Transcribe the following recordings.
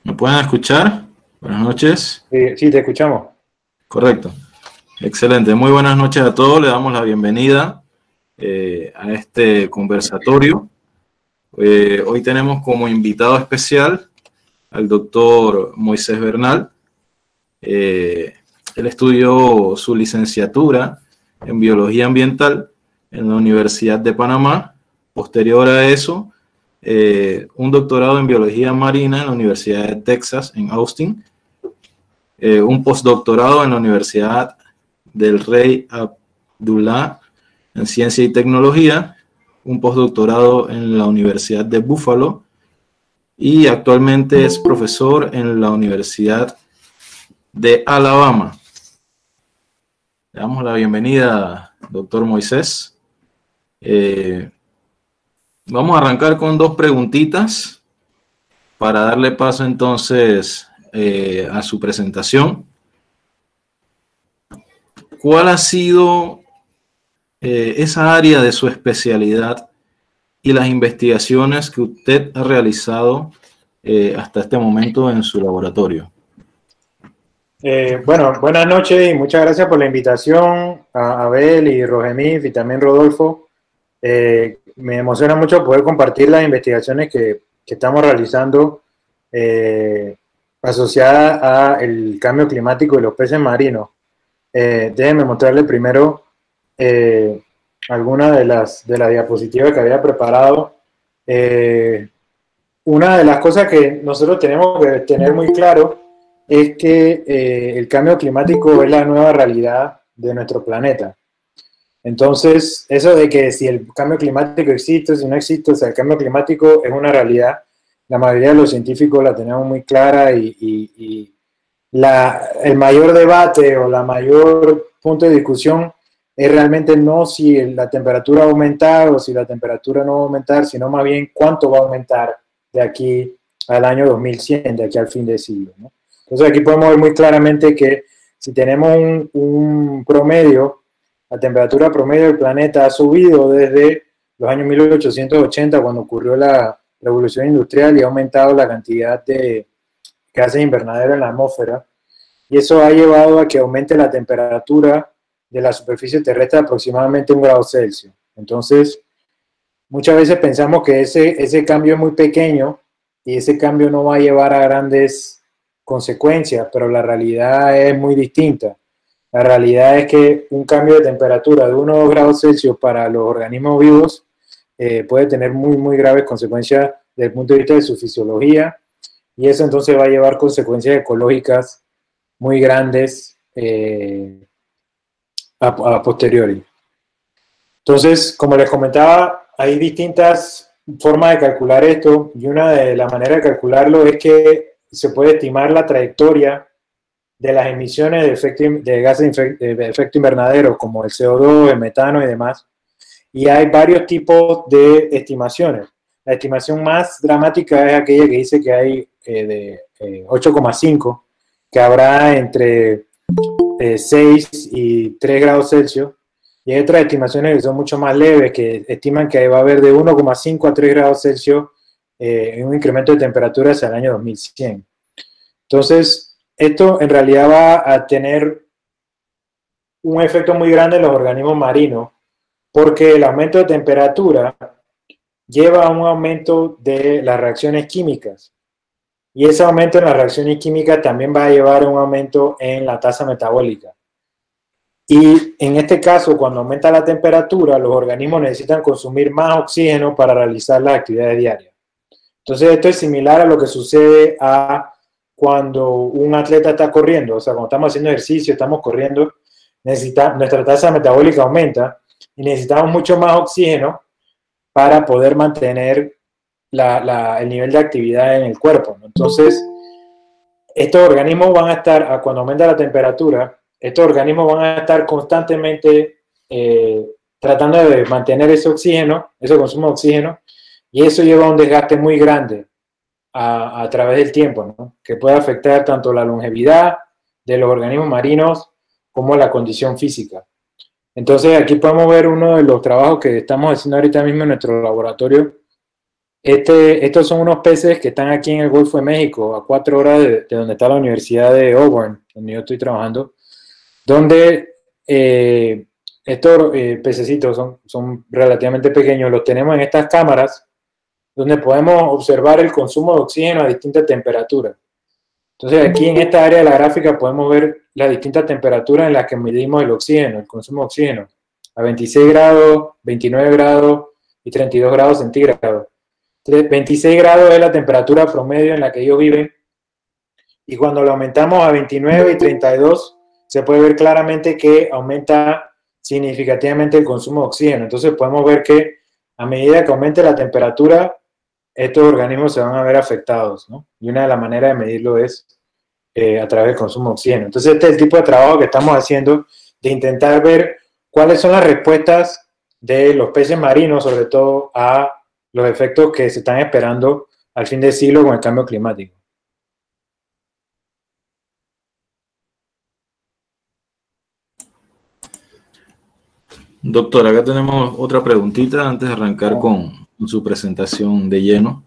¿Me pueden escuchar? Buenas noches. Sí, te escuchamos. Correcto. Excelente. Muy buenas noches a todos. Le damos la bienvenida a este conversatorio. Hoy tenemos como invitado especial al doctor Moisés Bernal. Él estudió su licenciatura en Biología Ambiental en la Universidad de Panamá. Posterior a eso, un doctorado en Biología Marina en la Universidad de Texas, en Austin. Un postdoctorado en la Universidad del Rey Abdullah en Ciencia y Tecnología. Un postdoctorado en la Universidad de Buffalo. Y actualmente es profesor en la Universidad de Alabama. Le damos la bienvenida, doctor Moisés. Vamos a arrancar con dos preguntitas para darle paso entonces a su presentación. ¿Cuál ha sido esa área de su especialidad y las investigaciones que usted ha realizado hasta este momento en su laboratorio? Bueno, buenas noches y muchas gracias por la invitación a Abel y Rogemif y también Rodolfo. Me emociona mucho poder compartir las investigaciones que estamos realizando asociadas al cambio climático y los peces marinos. Déjenme mostrarles primero algunas de las diapositivas que había preparado. Una de las cosas que nosotros tenemos que tener muy claro es que el cambio climático es la nueva realidad de nuestro planeta. Entonces, eso de que si el cambio climático existe, si no existe, o sea, el cambio climático es una realidad, la mayoría de los científicos la tenemos muy clara y el mayor debate o la mayor punto de discusión es realmente no si la temperatura va a aumentar o si la temperatura no va a aumentar, sino más bien cuánto va a aumentar de aquí al año 2100, de aquí al fin del siglo, ¿no? Entonces aquí podemos ver muy claramente que si tenemos un promedio, la temperatura promedio del planeta ha subido desde los años 1880, cuando ocurrió la revolución industrial, y ha aumentado la cantidad de gases invernaderos en la atmósfera, y eso ha llevado a que aumente la temperatura de la superficie terrestre aproximadamente 1 grado Celsius. Entonces, muchas veces pensamos que ese cambio es muy pequeño y ese cambio no va a llevar a grandes consecuencias, pero la realidad es muy distinta. La realidad es que un cambio de temperatura de 1 o 2 grados Celsius para los organismos vivos puede tener muy, muy graves consecuencias desde el punto de vista de su fisiología, y eso entonces va a llevar consecuencias ecológicas muy grandes a posteriori. Entonces, como les comentaba, hay distintas formas de calcular esto, y una de las maneras de calcularlo es que se puede estimar la trayectoria de las emisiones de gases de efecto invernadero, como el CO2, el metano y demás. Y hay varios tipos de estimaciones. La estimación más dramática es aquella que dice que hay de 8,5, que habrá entre 6 y 3 grados Celsius. Y hay otras estimaciones que son mucho más leves, que estiman que va a haber de 1,5 a 3 grados Celsius en un incremento de temperatura hacia el año 2100. Entonces, esto en realidad va a tener un efecto muy grande en los organismos marinos, porque el aumento de temperatura lleva a un aumento de las reacciones químicas. Y ese aumento en las reacciones químicas también va a llevar a un aumento en la tasa metabólica. Y en este caso, cuando aumenta la temperatura, los organismos necesitan consumir más oxígeno para realizar las actividades diarias. Entonces, esto es similar a lo que sucede cuando un atleta está corriendo. O sea, cuando estamos haciendo ejercicio, estamos corriendo, nuestra tasa metabólica aumenta y necesitamos mucho más oxígeno para poder mantener el nivel de actividad en el cuerpo, ¿no? Entonces, estos organismos van a estar, cuando aumenta la temperatura, estos organismos van a estar constantemente tratando de mantener ese oxígeno, ese consumo de oxígeno, y eso lleva a un desgaste muy grande a través del tiempo, ¿no? Que puede afectar tanto la longevidad de los organismos marinos como la condición física. Entonces aquí podemos ver uno de los trabajos que estamos haciendo ahorita mismo en nuestro laboratorio, Estos son unos peces que están aquí en el Golfo de México, a 4 horas de donde está la Universidad de Auburn, donde yo estoy trabajando, donde estos pececitos son relativamente pequeños, los tenemos en estas cámaras, donde podemos observar el consumo de oxígeno a distintas temperaturas. Entonces aquí en esta área de la gráfica podemos ver las distintas temperaturas en las que medimos el oxígeno, el consumo de oxígeno, a 26 grados, 29 grados y 32 grados centígrados. 26 grados es la temperatura promedio en la que ellos viven, y cuando lo aumentamos a 29 y 32 se puede ver claramente que aumenta significativamente el consumo de oxígeno. Entonces podemos ver que a medida que aumente la temperatura, estos organismos se van a ver afectados, ¿no? Y una de las maneras de medirlo es a través del consumo de oxígeno. Entonces este es el tipo de trabajo que estamos haciendo, de intentar ver cuáles son las respuestas de los peces marinos, sobre todo a los efectos que se están esperando al fin del siglo con el cambio climático. Doctor, acá tenemos otra preguntita antes de arrancar con su presentación de lleno.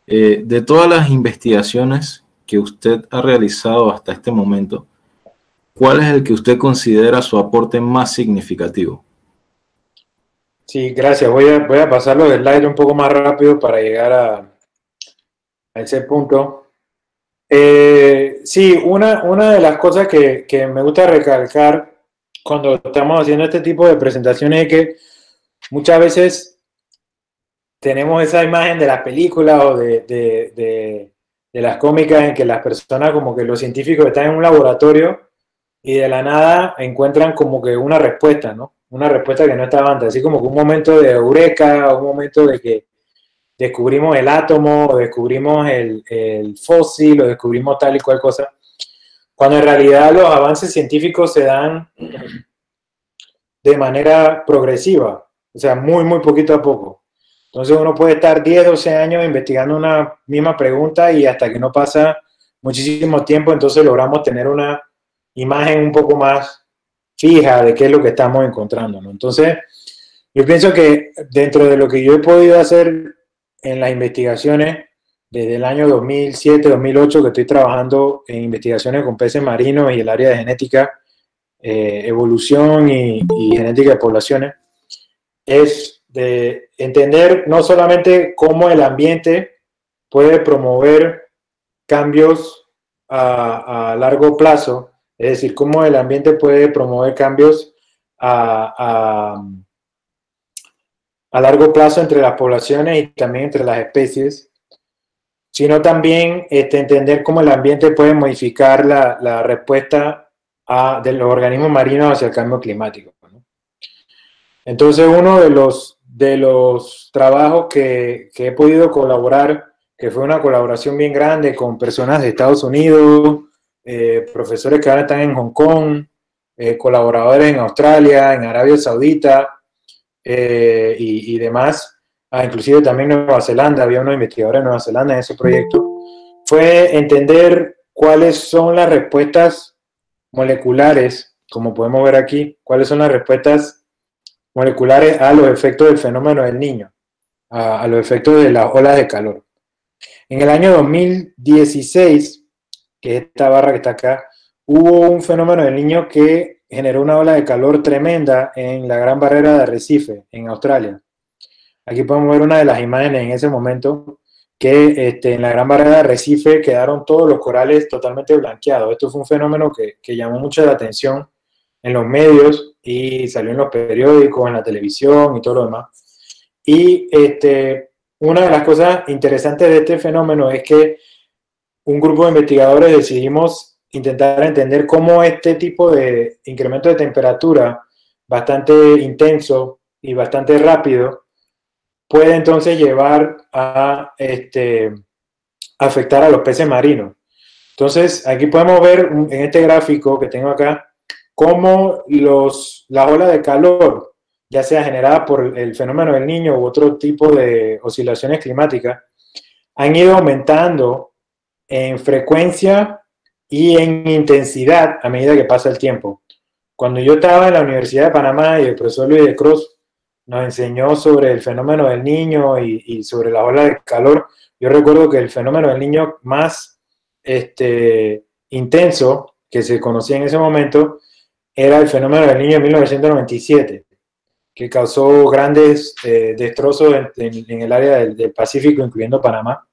De todas las investigaciones que usted ha realizado hasta este momento, ¿cuál es el que usted considera su aporte más significativo? Sí, gracias. Voy a pasar los slides un poco más rápido para llegar a ese punto. Sí, una de las cosas que me gusta recalcar cuando estamos haciendo este tipo de presentaciones es que muchas veces tenemos esa imagen de las películas o de las cómicas en que las personas, como que los científicos están en un laboratorio y de la nada encuentran como que una respuesta, ¿no? Una respuesta que no estaba antes, así como que un momento de eureka, un momento de que descubrimos el átomo, o descubrimos el fósil, o descubrimos tal y cual cosa, cuando en realidad los avances científicos se dan de manera progresiva, o sea, muy, muy poquito a poco. Entonces uno puede estar 10, 12 años investigando una misma pregunta y hasta que no pasa muchísimo tiempo, entonces logramos tener una imagen un poco más fija de qué es lo que estamos encontrando, ¿no? Entonces, yo pienso que dentro de lo que yo he podido hacer en las investigaciones desde el año 2007, 2008, que estoy trabajando en investigaciones con peces marinos y el área de genética, evolución y genética de poblaciones, es de entender no solamente cómo el ambiente puede promover cambios a largo plazo, es decir, cómo el ambiente puede promover cambios a largo plazo entre las poblaciones y también entre las especies, sino también entender cómo el ambiente puede modificar la respuesta de los organismos marinos hacia el cambio climático, ¿no? Entonces, uno de los trabajos que he podido colaborar, que fue una colaboración bien grande con personas de Estados Unidos, profesores que ahora están en Hong Kong, colaboradores en Australia, en Arabia Saudita y demás, inclusive también Nueva Zelanda, había unos investigadores de Nueva Zelanda en ese proyecto, fue entender cuáles son las respuestas moleculares, como podemos ver aquí, cuáles son las respuestas moleculares a los efectos del fenómeno del Niño, a los efectos de las olas de calor. En el año 2016, que es esta barra que está acá, hubo un fenómeno del Niño que generó una ola de calor tremenda en la Gran Barrera de Arrecife, en Australia. Aquí podemos ver una de las imágenes en ese momento, que en la Gran Barrera de Arrecife quedaron todos los corales totalmente blanqueados. Esto fue un fenómeno que llamó mucho la atención en los medios y salió en los periódicos, en la televisión y todo lo demás. Y una de las cosas interesantes de este fenómeno es que un grupo de investigadores decidimos intentar entender cómo este tipo de incremento de temperatura bastante intenso y bastante rápido puede entonces llevar a afectar a los peces marinos. Entonces, aquí podemos ver en este gráfico que tengo acá cómo las olas de calor, ya sea generada por el fenómeno del Niño u otro tipo de oscilaciones climáticas, han ido aumentando en frecuencia y en intensidad a medida que pasa el tiempo. Cuando yo estaba en la Universidad de Panamá y el profesor Luis de Cruz nos enseñó sobre el fenómeno del Niño y sobre la ola de calor. Yo recuerdo que el fenómeno del Niño más intenso que se conocía en ese momento era el fenómeno del Niño de 1997, que causó grandes destrozos en el área del Pacífico, incluyendo Panamá.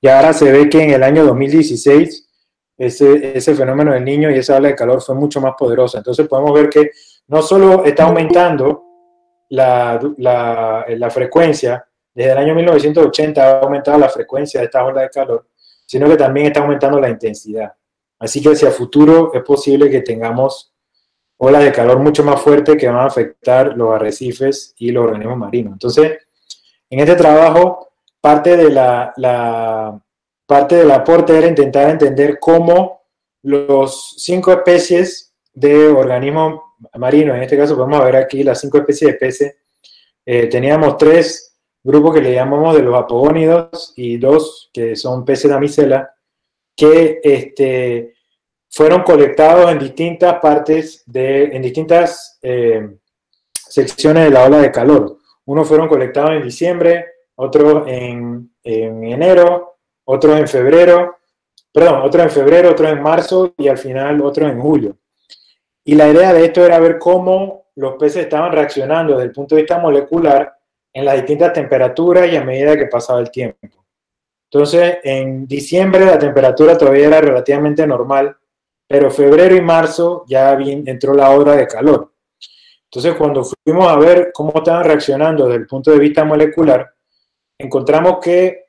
Y ahora se ve que en el año 2016 ese fenómeno del Niño y esa ola de calor fue mucho más poderosa. Entonces podemos ver que no solo está aumentando la frecuencia, desde el año 1980 ha aumentado la frecuencia de esta ola de calor, sino que también está aumentando la intensidad. Así que hacia futuro es posible que tengamos olas de calor mucho más fuertes que van a afectar los arrecifes y los organismos marinos. Entonces, en este trabajo, parte del aporte era intentar entender cómo los 5 especies de organismos marinos, en este caso podemos ver aquí las 5 especies de peces, teníamos 3 grupos que le llamamos de los apogónidos y 2 que son peces damisela, que fueron colectados en distintas partes, en distintas secciones de la ola de calor. Unos fueron colectados en diciembre, otros en enero, otros en febrero, otros en marzo y al final otros en julio. Y la idea de esto era ver cómo los peces estaban reaccionando desde el punto de vista molecular en las distintas temperaturas y a medida que pasaba el tiempo. Entonces, en diciembre la temperatura todavía era relativamente normal, pero febrero y marzo ya entró la ola de calor. Entonces, cuando fuimos a ver cómo estaban reaccionando desde el punto de vista molecular, encontramos que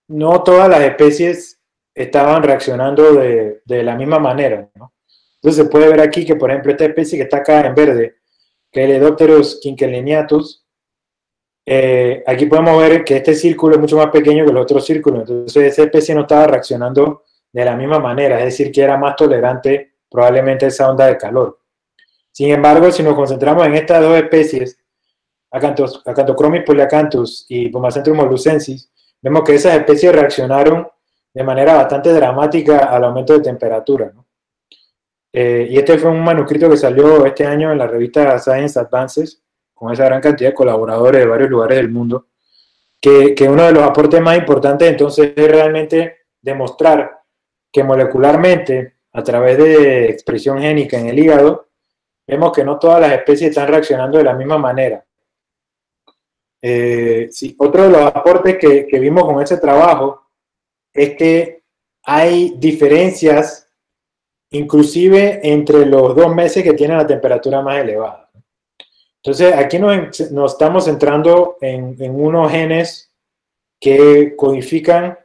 no todas las especies estaban reaccionando de la misma manera, ¿no? Entonces se puede ver aquí que, por ejemplo, esta especie que está acá en verde, que es el Lepidopterus quinqueleniatus, aquí podemos ver que este círculo es mucho más pequeño que los otros círculos, entonces esa especie no estaba reaccionando de la misma manera, es decir, que era más tolerante probablemente a esa onda de calor. Sin embargo, si nos concentramos en estas 2 especies, Acanthochromys polyacanthus y Pomacentrum mollucensis, vemos que esas especies reaccionaron de manera bastante dramática al aumento de temperatura, ¿no? Y este fue un manuscrito que salió este año en la revista Science Advances, con esa gran cantidad de colaboradores de varios lugares del mundo, que uno de los aportes más importantes entonces es realmente demostrar que molecularmente, a través de expresión génica en el hígado, vemos que no todas las especies están reaccionando de la misma manera. Sí, otro de los aportes que vimos con ese trabajo es que hay diferencias inclusive entre los 2 meses que tienen la temperatura más elevada. Entonces, aquí nos estamos centrando en unos genes que codifican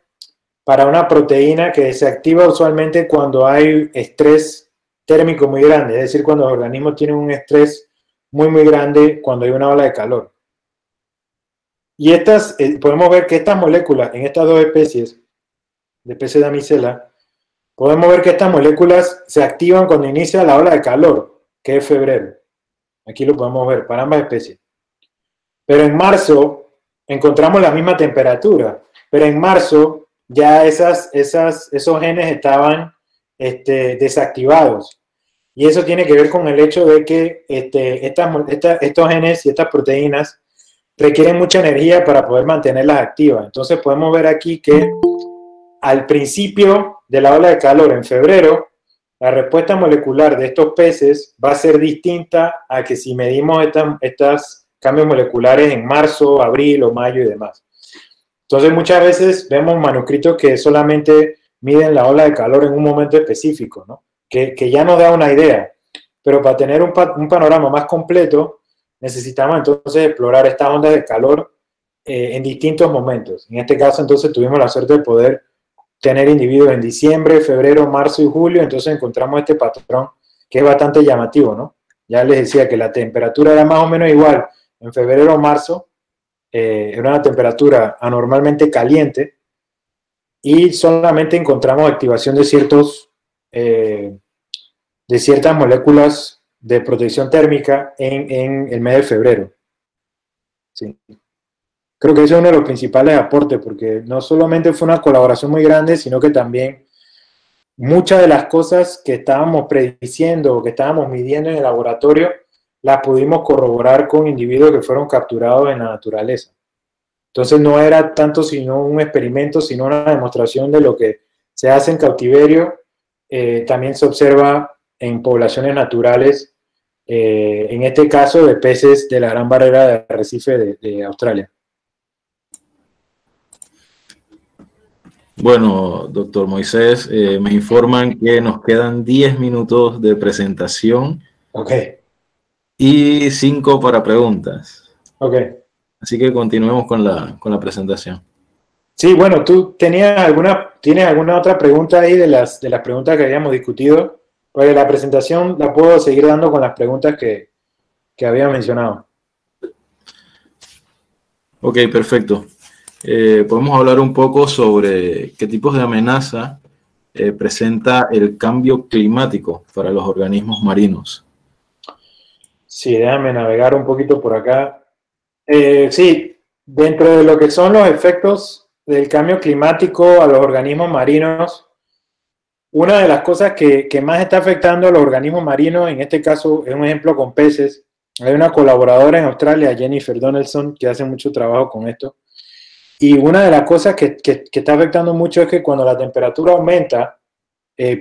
para una proteína que se activa usualmente cuando hay estrés térmico muy grande, es decir, cuando los organismos tienen un estrés muy, muy grande cuando hay una ola de calor. Y podemos ver que estas moléculas en estas 2 especies de peces damisela, podemos ver que estas moléculas se activan cuando inicia la ola de calor, que es febrero. Aquí lo podemos ver para ambas especies. Pero en marzo encontramos la misma temperatura, pero en marzo ya esos genes estaban desactivados. Y eso tiene que ver con el hecho de que estos genes y estas proteínas requieren mucha energía para poder mantenerlas activas. Entonces podemos ver aquí que al principio de la ola de calor en febrero, la respuesta molecular de estos peces va a ser distinta a que si medimos estos cambios moleculares en marzo, abril o mayo y demás. Entonces muchas veces vemos manuscritos que solamente miden la ola de calor en un momento específico, ¿no? Que ya nos da una idea, pero para tener un panorama más completo necesitamos entonces explorar estas ondas de calor en distintos momentos. En este caso entonces tuvimos la suerte de poder tener individuos en diciembre, febrero, marzo y julio, entonces encontramos este patrón que es bastante llamativo, ¿no? Ya les decía que la temperatura era más o menos igual en febrero o marzo, era una temperatura anormalmente caliente y solamente encontramos activación de ciertas moléculas de protección térmica en el mes de febrero. Sí. Creo que ese es uno de los principales aportes, porque no solamente fue una colaboración muy grande, sino que también muchas de las cosas que estábamos prediciendo o que estábamos midiendo en el laboratorio las pudimos corroborar con individuos que fueron capturados en la naturaleza. Entonces no era tanto sino un experimento, sino una demostración de lo que se hace en cautiverio. También se observa en poblaciones naturales, en este caso de peces de la Gran Barrera de Arrecife de Australia. Bueno, doctor Moisés, me informan que nos quedan 10 minutos de presentación. Ok. Y 5 para preguntas. Ok. Así que continuemos con la presentación. Sí, bueno, ¿tú tienes alguna otra pregunta ahí de las preguntas que habíamos discutido? Porque la presentación la puedo seguir dando con las preguntas que había mencionado. Ok, perfecto. Podemos hablar un poco sobre qué tipos de amenaza presenta el cambio climático para los organismos marinos. Sí, déjame navegar un poquito por acá. Sí, dentro de lo que son los efectos del cambio climático a los organismos marinos, una de las cosas que más está afectando a los organismos marinos, en este caso es un ejemplo con peces. Hay una colaboradora en Australia, Jennifer Donaldson, que hace mucho trabajo con esto. Y una de las cosas que está afectando mucho es que cuando la temperatura aumenta,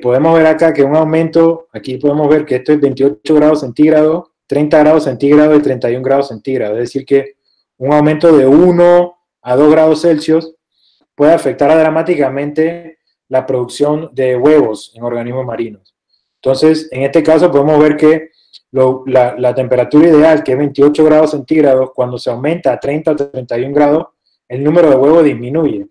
podemos ver acá que un aumento, aquí podemos ver que esto es 28 grados centígrados, 30 grados centígrados y 31 grados centígrados. Es decir, que un aumento de 1 a 2 grados Celsius puede afectar dramáticamente la producción de huevos en organismos marinos. Entonces, en este caso podemos ver que la temperatura ideal, que es 28 grados centígrados, cuando se aumenta a 30 o 31 grados, el número de huevos disminuye.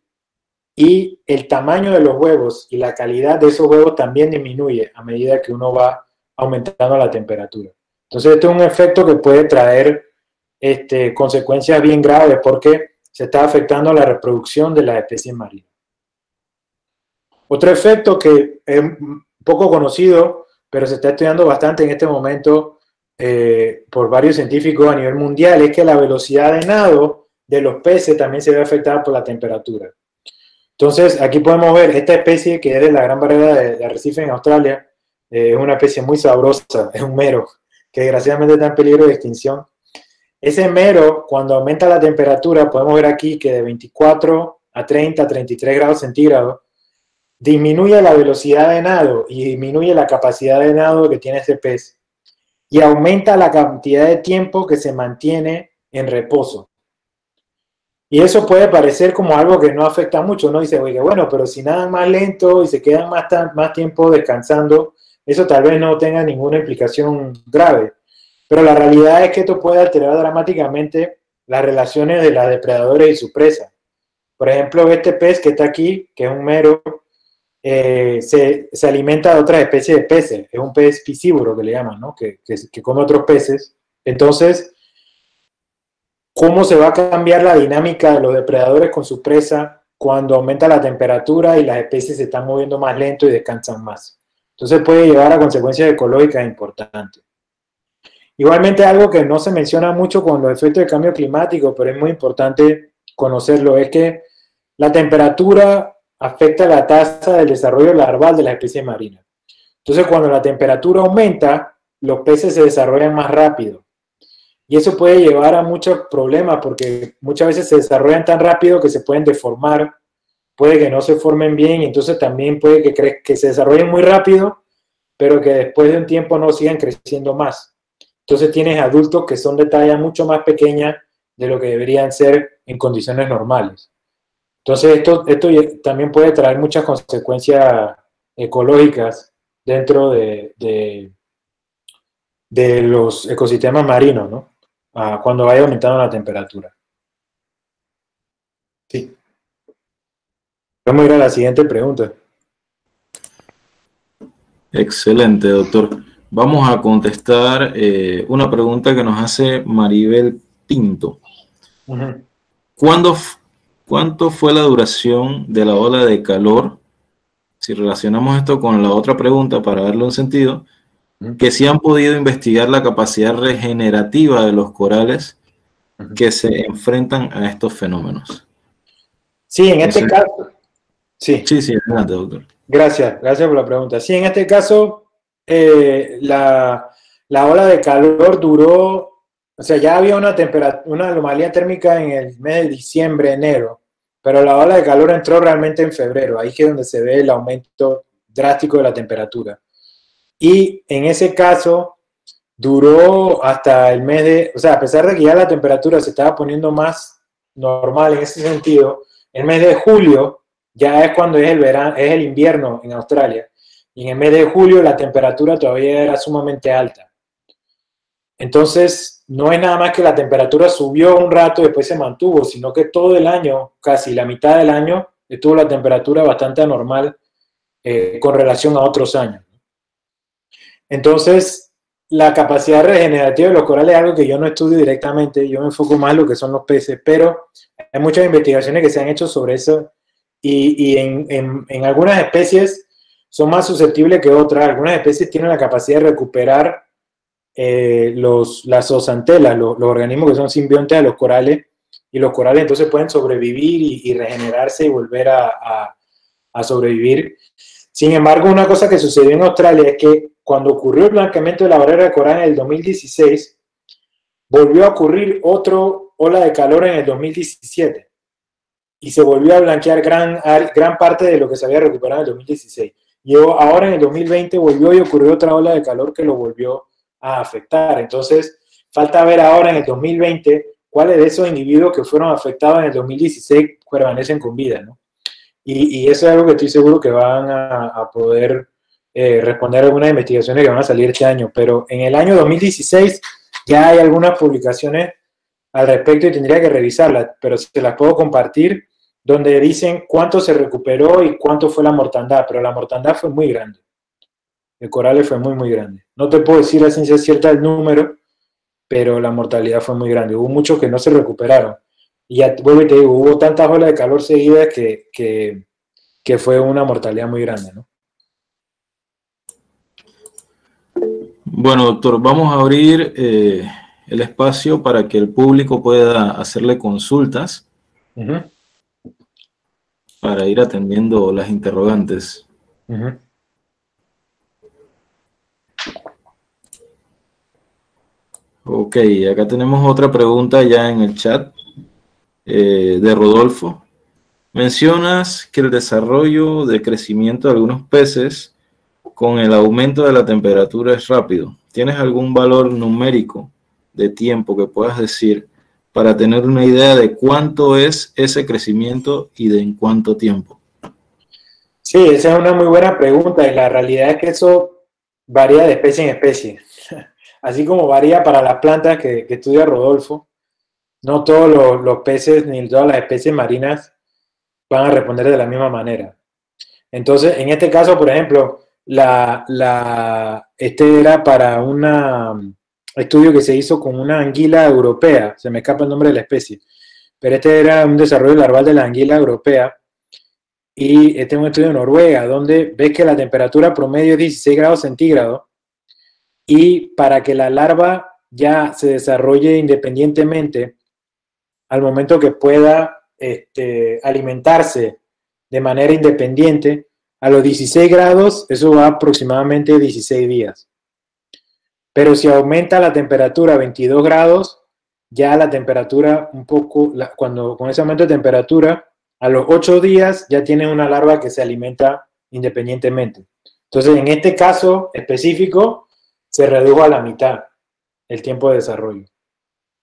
Y el tamaño de los huevos y la calidad de esos huevos también disminuye a medida que uno va aumentando la temperatura. Entonces, este es un efecto que puede traer consecuencias bien graves porque se está afectando la reproducción de las especies marinas. Otro efecto que es poco conocido, pero se está estudiando bastante en este momento por varios científicos a nivel mundial, es que la velocidad de nado de los peces también se ve afectada por la temperatura. Entonces, aquí podemos ver esta especie que es de la Gran Barrera de Arrecife en Australia, es una especie muy sabrosa, es un mero, que desgraciadamente está en peligro de extinción. Ese mero, cuando aumenta la temperatura, podemos ver aquí que de 24 a 30, a 33 grados centígrados, disminuye la velocidad de nado y disminuye la capacidad de nado que tiene ese pez y aumenta la cantidad de tiempo que se mantiene en reposo. Y eso puede parecer como algo que no afecta mucho, ¿no? Dice, oye, bueno, pero si nadan más lento y se quedan más tiempo descansando, eso tal vez no tenga ninguna implicación grave. Pero la realidad es que esto puede alterar dramáticamente las relaciones de los depredadores y su presa. Por ejemplo, este pez que está aquí, que es un mero, se alimenta de otras especies de peces. Es un pez piscívoro que le llaman, ¿no? Que come otros peces. Entonces, ¿cómo se va a cambiar la dinámica de los depredadores con su presa cuando aumenta la temperatura y las especies se están moviendo más lento y descansan más? Entonces puede llevar a consecuencias ecológicas importantes. Igualmente, algo que no se menciona mucho con los efectos del cambio climático, pero es muy importante conocerlo, es que la temperatura afecta la tasa del desarrollo larval de las especies marinas. Entonces, cuando la temperatura aumenta, los peces se desarrollan más rápido. Y eso puede llevar a muchos problemas porque muchas veces se desarrollan tan rápido que se pueden deformar, puede que no se formen bien y entonces también puede que se desarrollen muy rápido, pero que después de un tiempo no sigan creciendo más. Entonces tienes adultos que son de talla mucho más pequeña de lo que deberían ser en condiciones normales. Entonces esto también puede traer muchas consecuencias ecológicas dentro de los ecosistemas marinos, ¿no? Cuando vaya aumentando la temperatura. Sí. Vamos a ir a la siguiente pregunta. Excelente, doctor. Vamos a contestar una pregunta que nos hace Maribel Pinto. Uh-huh. ¿Cuánto fue la duración de la ola de calor? Si relacionamos esto con la otra pregunta para darle un sentido, que si han podido investigar la capacidad regenerativa de los corales que se enfrentan a estos fenómenos. Sí, en este caso. Sí, adelante, doctor. Gracias por la pregunta. Sí, en este caso, la la ola de calor duró, o sea, ya había una anomalía térmica en el mes de diciembre, enero, pero la ola de calor entró realmente en febrero, ahí es donde se ve el aumento drástico de la temperatura. Y en ese caso duró hasta el mes de, o sea, a pesar de que ya la temperatura se estaba poniendo más normal en ese sentido, el mes de julio ya es cuando es el verano, es el invierno en Australia. Y en el mes de julio la temperatura todavía era sumamente alta. Entonces, no es nada más que la temperatura subió un rato y después se mantuvo, sino que todo el año, casi la mitad del año, estuvo la temperatura bastante anormal con relación a otros años. Entonces, la capacidad regenerativa de los corales es algo que yo no estudio directamente, yo me enfoco más en lo que son los peces, pero hay muchas investigaciones que se han hecho sobre eso y en algunas especies son más susceptibles que otras. Algunas especies tienen la capacidad de recuperar las zooxantelas, los organismos que son simbiontes de los corales, y los corales entonces pueden sobrevivir y regenerarse y volver a sobrevivir. Sin embargo, una cosa que sucedió en Australia es que cuando ocurrió el blanqueamiento de la barrera de coral en el 2016, volvió a ocurrir otra ola de calor en el 2017 y se volvió a blanquear gran parte de lo que se había recuperado en el 2016. Y ahora en el 2020 volvió y ocurrió otra ola de calor que lo volvió a afectar. Entonces, falta ver ahora en el 2020 cuáles de esos individuos que fueron afectados en el 2016 permanecen con vida, ¿no? Y eso es algo que estoy seguro que van a poder responder a algunas investigaciones que van a salir este año. Pero en el año 2016 ya hay algunas publicaciones al respecto y tendría que revisarlas, pero se las puedo compartir, donde dicen cuánto se recuperó y cuánto fue la mortandad, pero la mortandad fue muy grande. El coral fue muy, muy grande. No te puedo decir a ciencia cierta el número, pero la mortalidad fue muy grande. Hubo muchos que no se recuperaron. Y ya, vuelvo y te digo, hubo tantas olas de calor seguidas que fue una mortalidad muy grande, ¿no? Bueno, doctor, vamos a abrir el espacio para que el público pueda hacerle consultas para ir atendiendo las interrogantes. Ok, acá tenemos otra pregunta ya en el chat de Rodolfo. Mencionas que el desarrollo de crecimiento de algunos peces con el aumento de la temperatura es rápido. ¿Tienes algún valor numérico de tiempo que puedas decir para tener una idea de cuánto es ese crecimiento y de en cuánto tiempo? Sí, esa es una muy buena pregunta y la realidad es que eso varía de especie en especie. Así como varía para las plantas que estudia Rodolfo, no todos los peces ni todas las especies marinas van a responder de la misma manera. Entonces, en este caso, por ejemplo, este era para un estudio que se hizo con una anguila europea, se me escapa el nombre de la especie, pero este era un desarrollo larval de la anguila europea, y este es un estudio en Noruega, donde ves que la temperatura promedio es 16 grados centígrados, y para que la larva ya se desarrolle independientemente, al momento que pueda alimentarse de manera independiente, a los 16 grados, eso va aproximadamente 16 días. Pero si aumenta la temperatura a 22 grados, ya la temperatura un poco, con ese aumento de temperatura, a los 8 días ya tienes una larva que se alimenta independientemente. Entonces, en este caso específico, se redujo a la mitad el tiempo de desarrollo.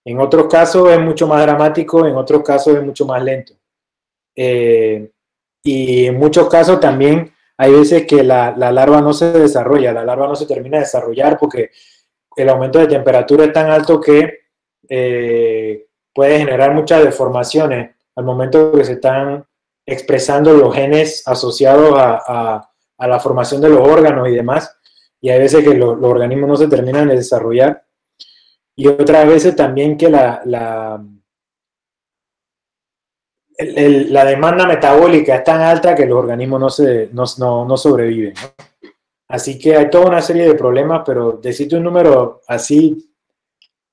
En otros casos es mucho más dramático, en otros casos es mucho más lento. Y en muchos casos también hay veces que la larva no se desarrolla, la larva no se termina de desarrollar porque el aumento de temperatura es tan alto que puede generar muchas deformaciones al momento que se están expresando los genes asociados a la formación de los órganos y demás, y hay veces que los organismos no se terminan de desarrollar, y otras veces también que la demanda metabólica es tan alta que los organismos no sobreviven, ¿no? Así que hay toda una serie de problemas, pero decirte un número así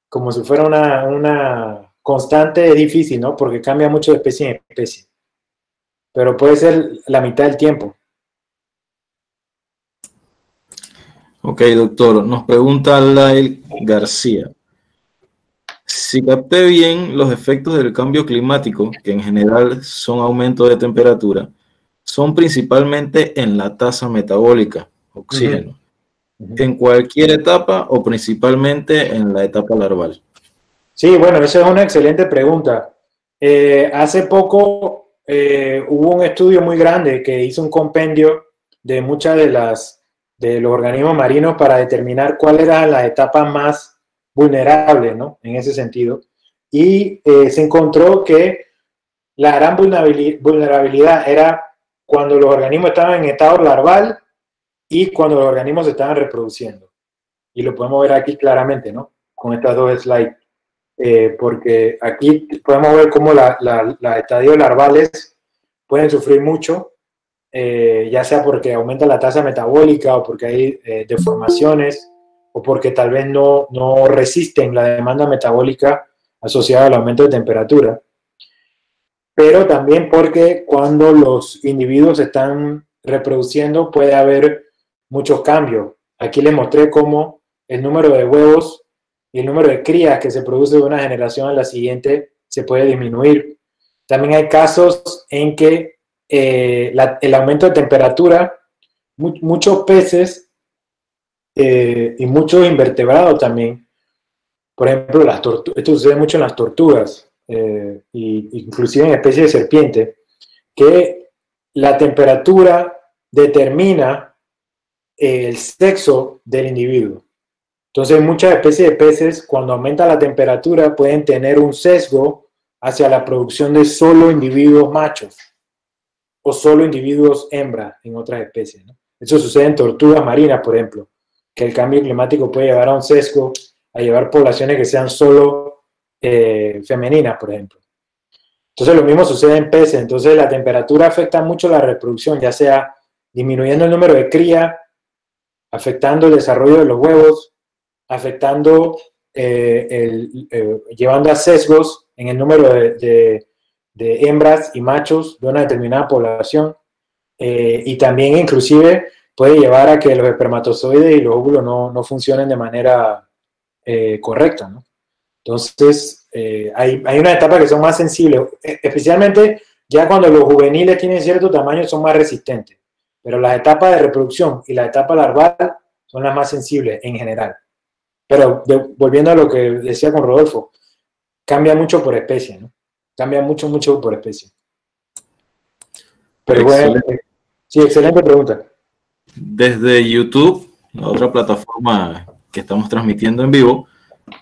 como si fuera una constante es difícil, ¿no? Porque cambia mucho de especie en especie. Pero puede ser la mitad del tiempo. Ok, doctor. Nos pregunta Lael García. Si capté bien, los efectos del cambio climático, que en general son aumento de temperatura, son principalmente en la tasa metabólica, Ujú, oxígeno, ujú. en cualquier etapa o principalmente en la etapa larval. Sí, bueno, esa es una excelente pregunta. Hace poco hubo un estudio muy grande que hizo un compendio de muchas de los organismos marinos para determinar cuáles eran las etapas más vulnerables, ¿no? En ese sentido. Y se encontró que la gran vulnerabilidad era cuando los organismos estaban en estado larval y cuando los organismos se estaban reproduciendo. Y lo podemos ver aquí claramente, ¿no? Con estas dos slides. Porque aquí podemos ver cómo los estadios larvales pueden sufrir mucho, ya sea porque aumenta la tasa metabólica o porque hay deformaciones o porque tal vez no resisten la demanda metabólica asociada al aumento de temperatura, pero también porque cuando los individuos se están reproduciendo puede haber muchos cambios. Aquí les mostré cómo el número de huevos y el número de crías que se produce de una generación a la siguiente se puede disminuir. También hay casos en que el aumento de temperatura, muchos peces y muchos invertebrados también, por ejemplo, esto sucede mucho en las tortugas, inclusive en especies de serpiente, que la temperatura determina el sexo del individuo. Entonces, muchas especies de peces, cuando aumenta la temperatura, pueden tener un sesgo hacia la producción de solo individuos machos o solo individuos hembras en otras especies, ¿no? Eso sucede en tortugas marinas, por ejemplo, que el cambio climático puede llevar a un sesgo, a llevar poblaciones que sean solo femeninas, por ejemplo. Entonces lo mismo sucede en peces. Entonces la temperatura afecta mucho la reproducción, ya sea disminuyendo el número de cría, afectando el desarrollo de los huevos, afectando, llevando a sesgos en el número de hembras y machos de una determinada población, y también inclusive puede llevar a que los espermatozoides y los óvulos no funcionen de manera correcta, ¿no? Entonces, hay una etapa que son más sensibles, especialmente ya cuando los juveniles tienen cierto tamaño son más resistentes, pero las etapas de reproducción y la etapa larval son las más sensibles en general. Pero volviendo a lo que decía con Rodolfo, cambia mucho por especie, ¿no? Cambia mucho, mucho por especie. Pero bueno, Excelente. sí, excelente pregunta. Desde YouTube, la otra plataforma que estamos transmitiendo en vivo,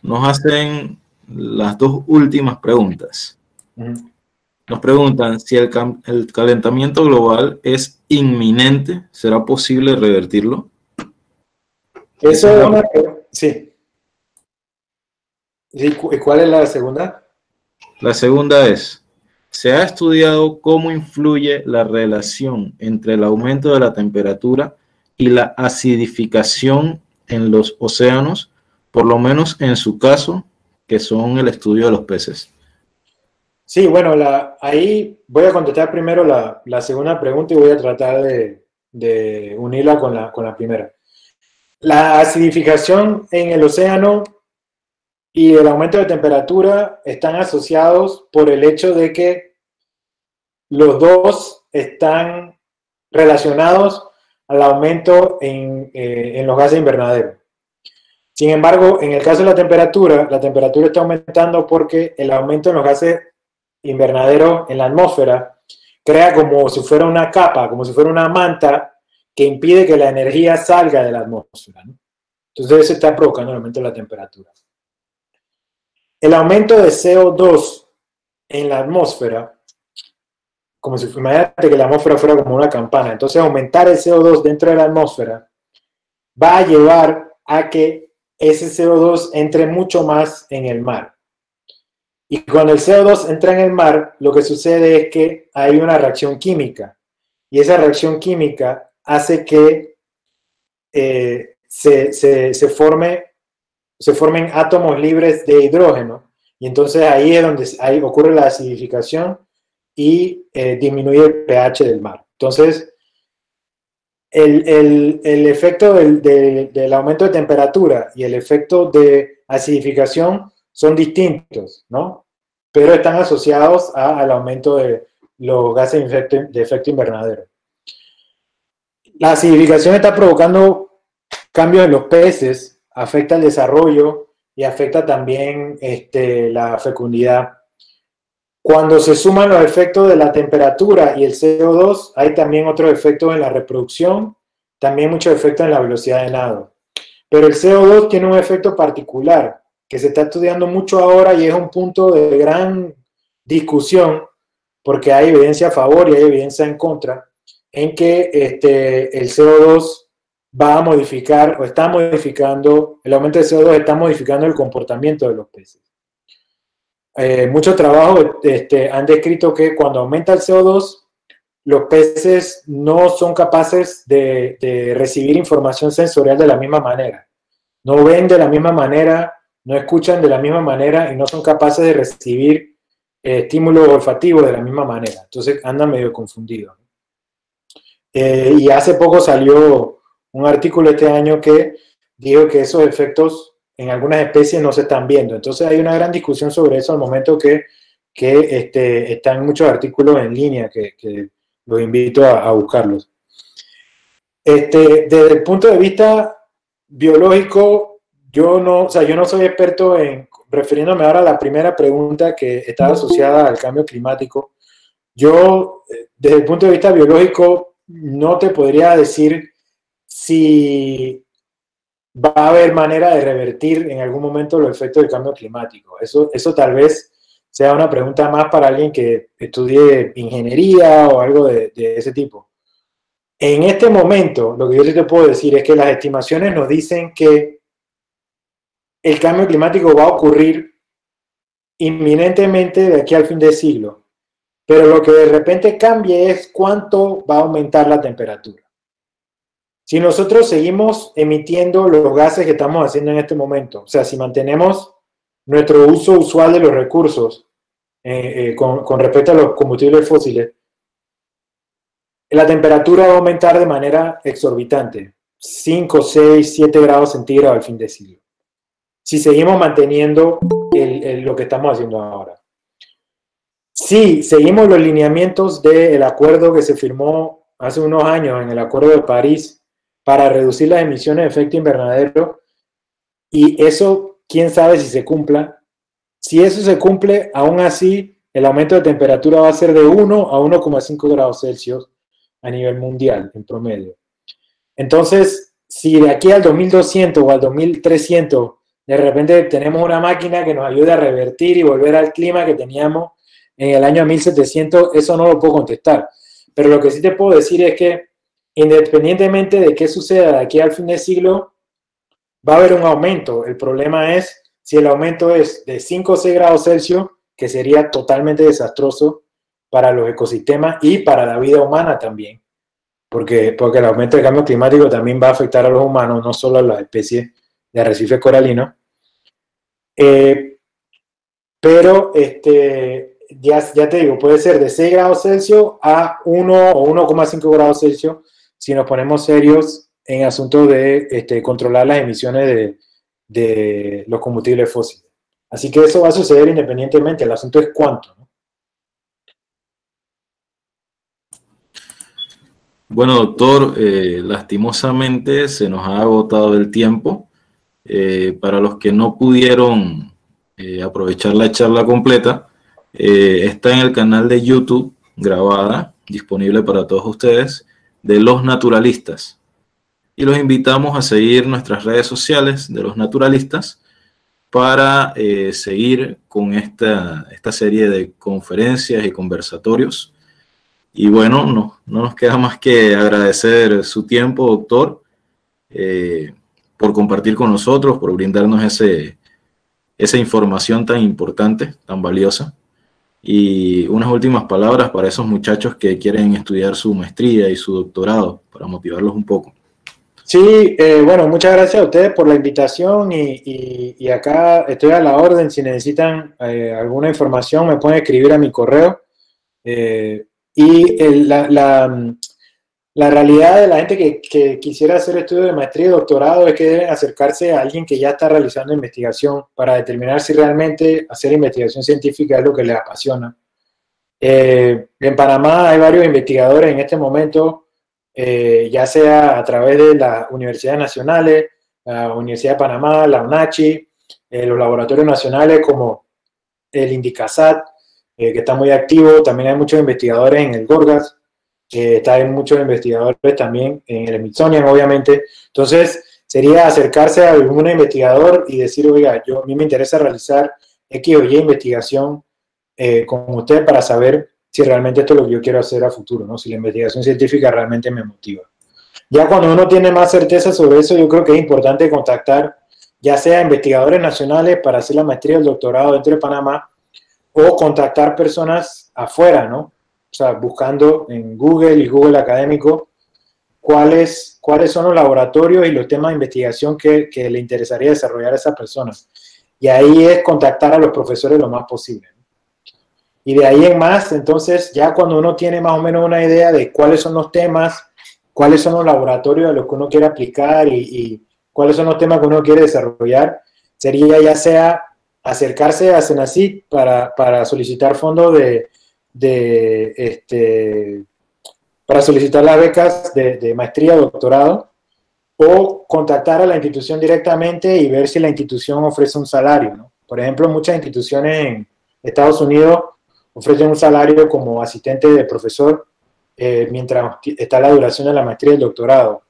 nos hacen las dos últimas preguntas. Nos preguntan si el calentamiento global es inminente, ¿será posible revertirlo? Eso es una... Sí. ¿Y cuál es la segunda? La segunda es, ¿se ha estudiado cómo influye la relación entre el aumento de la temperatura y la acidificación en los océanos, por lo menos en su caso, que son el estudio de los peces? Sí, bueno, ahí voy a contestar primero la segunda pregunta y voy a tratar de unirla con la primera. La acidificación en el océano y el aumento de temperatura están asociados por el hecho de que los dos están relacionados al aumento en los gases invernaderos. Sin embargo, en el caso de la temperatura está aumentando porque el aumento en los gases invernaderos en la atmósfera crea como si fuera una capa, como si fuera una manta que impide que la energía salga de la atmósfera, ¿no? Entonces eso está provocando el aumento de la temperatura. El aumento de CO2 en la atmósfera, como si imagínate que la atmósfera fuera como una campana, entonces aumentar el CO2 dentro de la atmósfera va a llevar a que ese CO2 entre mucho más en el mar. Y cuando el CO2 entra en el mar, lo que sucede es que hay una reacción química. Y esa reacción química hace que se formen átomos libres de hidrógeno. Y entonces ahí es donde ocurre la acidificación y disminuye el pH del mar. Entonces, el efecto del aumento de temperatura y el efecto de acidificación son distintos, ¿no? Pero están asociados al aumento de los gases de efecto invernadero. La acidificación está provocando cambios en los peces, afecta el desarrollo y afecta también la fecundidad. Cuando se suman los efectos de la temperatura y el CO2, hay también otros efectos en la reproducción, también muchos efectos en la velocidad de nado. Pero el CO2 tiene un efecto particular que se está estudiando mucho ahora y es un punto de gran discusión porque hay evidencia a favor y hay evidencia en contra en que el CO2 va a modificar o está modificando, el aumento de CO2 está modificando el comportamiento de los peces. Muchos trabajos han descrito que cuando aumenta el CO2, los peces no son capaces de recibir información sensorial de la misma manera. No ven de la misma manera, no escuchan de la misma manera y no son capaces de recibir estímulos olfativos de la misma manera. Entonces andan medio confundidos. Y hace poco salió un artículo este año que dijo que esos efectos en algunas especies no se están viendo. Entonces hay una gran discusión sobre eso al momento que están muchos artículos en línea que los invito a buscarlos. Desde el punto de vista biológico, yo no soy experto refiriéndome ahora a la primera pregunta que estaba asociada al cambio climático. Yo, desde el punto de vista biológico, no te podría decir si va a haber manera de revertir en algún momento los efectos del cambio climático. Eso tal vez sea una pregunta más para alguien que estudie ingeniería o algo de ese tipo. En este momento, lo que yo sí te puedo decir es que las estimaciones nos dicen que el cambio climático va a ocurrir inminentemente de aquí al fin del siglo, pero lo que de repente cambie es cuánto va a aumentar la temperatura. Si nosotros seguimos emitiendo los gases que estamos haciendo en este momento, o sea, si mantenemos nuestro uso usual de los recursos con respecto a los combustibles fósiles, la temperatura va a aumentar de manera exorbitante, 5, 6, 7 grados centígrados al fin del siglo, si seguimos manteniendo lo que estamos haciendo ahora. Si seguimos los lineamientos del acuerdo que se firmó hace unos años en el Acuerdo de París para reducir las emisiones de efecto invernadero, y eso, quién sabe si se cumpla. Si eso se cumple, aún así, el aumento de temperatura va a ser de 1 a 1,5 grados Celsius a nivel mundial, en promedio. Entonces, si de aquí al 2200 o al 2300, de repente tenemos una máquina que nos ayude a revertir y volver al clima que teníamos en el año 1700, eso no lo puedo contestar. Pero lo que sí te puedo decir es que independientemente de qué suceda de aquí al fin del siglo, va a haber un aumento. El problema es si el aumento es de 5 o 6 grados Celsius, que sería totalmente desastroso para los ecosistemas y para la vida humana también, porque el aumento del cambio climático también va a afectar a los humanos, no solo a las especies de arrecifes coralinos. Pero ya te digo, puede ser de 6 grados Celsius a 1 o 1,5 grados Celsius si nos ponemos serios en asuntos de controlar las emisiones de los combustibles fósiles. Así que eso va a suceder independientemente, el asunto es cuánto, ¿no? Bueno, doctor, lastimosamente se nos ha agotado el tiempo. Para los que no pudieron aprovechar la charla completa, está en el canal de YouTube grabada, disponible para todos ustedes, de Los Naturalistas. Y los invitamos a seguir nuestras redes sociales de Los Naturalistas para seguir con esta serie de conferencias y conversatorios. Y bueno, no nos queda más que agradecer su tiempo, doctor, por compartir con nosotros, por brindarnos esa información tan importante, tan valiosa. Y unas últimas palabras para esos muchachos que quieren estudiar su maestría y su doctorado, para motivarlos un poco. Sí, bueno, muchas gracias a ustedes por la invitación y acá estoy a la orden. Si necesitan alguna información me pueden escribir a mi correo. Y la la realidad de la gente que quisiera hacer estudios de maestría y doctorado es que deben acercarse a alguien que ya está realizando investigación para determinar si realmente hacer investigación científica es lo que les apasiona. En Panamá hay varios investigadores en este momento, ya sea a través de las universidades nacionales, la Universidad de Panamá, la UNACHI, los laboratorios nacionales como el INDICASAT, que está muy activo. También hay muchos investigadores en el Gorgas, hay muchos investigadores también en el Smithsonian, obviamente. Entonces, sería acercarse a algún investigador y decir, oiga, a mí me interesa realizar X o Y investigación con usted para saber si realmente esto es lo que yo quiero hacer a futuro, ¿no? Si la investigación científica realmente me motiva. Ya cuando uno tiene más certeza sobre eso, yo creo que es importante contactar ya sea investigadores nacionales para hacer la maestría o el doctorado dentro de Panamá, o contactar personas afuera, ¿no? O sea, buscando en Google y Google Académico cuáles son los laboratorios y los temas de investigación que le interesaría desarrollar a esas personas. Y ahí es contactar a los profesores lo más posible. Y de ahí en más, entonces, ya cuando uno tiene más o menos una idea de cuáles son los temas, cuáles son los laboratorios a los que uno quiere aplicar y cuáles son los temas que uno quiere desarrollar, sería ya sea acercarse a CENACYT para solicitar fondos para solicitar las becas de maestría o doctorado, o contactar a la institución directamente y ver si la institución ofrece un salario, ¿no? Por ejemplo, muchas instituciones en Estados Unidos ofrecen un salario como asistente de profesor mientras está la duración de la maestría y el doctorado.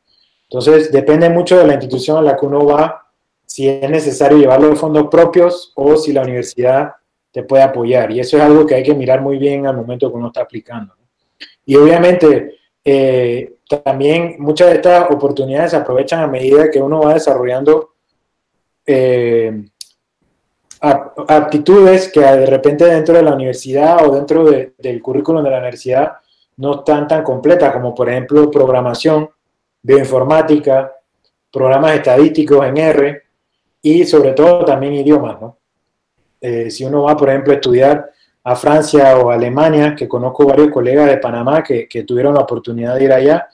Entonces, depende mucho de la institución a la que uno va, si es necesario llevarlo de fondos propios o si la universidad te puede apoyar. Y eso es algo que hay que mirar muy bien al momento que uno está aplicando. Y obviamente, también muchas de estas oportunidades se aprovechan a medida que uno va desarrollando aptitudes que de repente dentro de la universidad o dentro del currículum de la universidad no están tan completas, como por ejemplo programación, bioinformática, programas estadísticos en R y sobre todo también idiomas, ¿no? Si uno va, por ejemplo, a estudiar a Francia o a Alemania, que conozco varios colegas de Panamá que tuvieron la oportunidad de ir allá,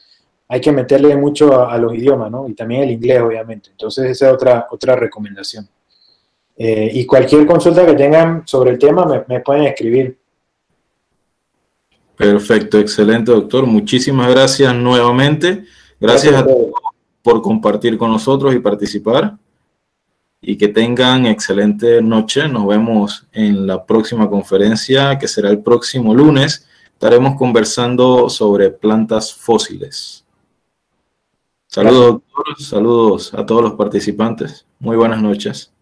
hay que meterle mucho a los idiomas, ¿no? Y también el inglés, obviamente. Entonces, esa es otra recomendación. Y cualquier consulta que tengan sobre el tema me pueden escribir. Perfecto, excelente, doctor. Muchísimas gracias nuevamente. Gracias a todos por compartir con nosotros y participar. Y que tengan excelente noche. Nos vemos en la próxima conferencia, que será el próximo lunes. Estaremos conversando sobre plantas fósiles. Saludos, doctor. Saludos a todos los participantes. Muy buenas noches.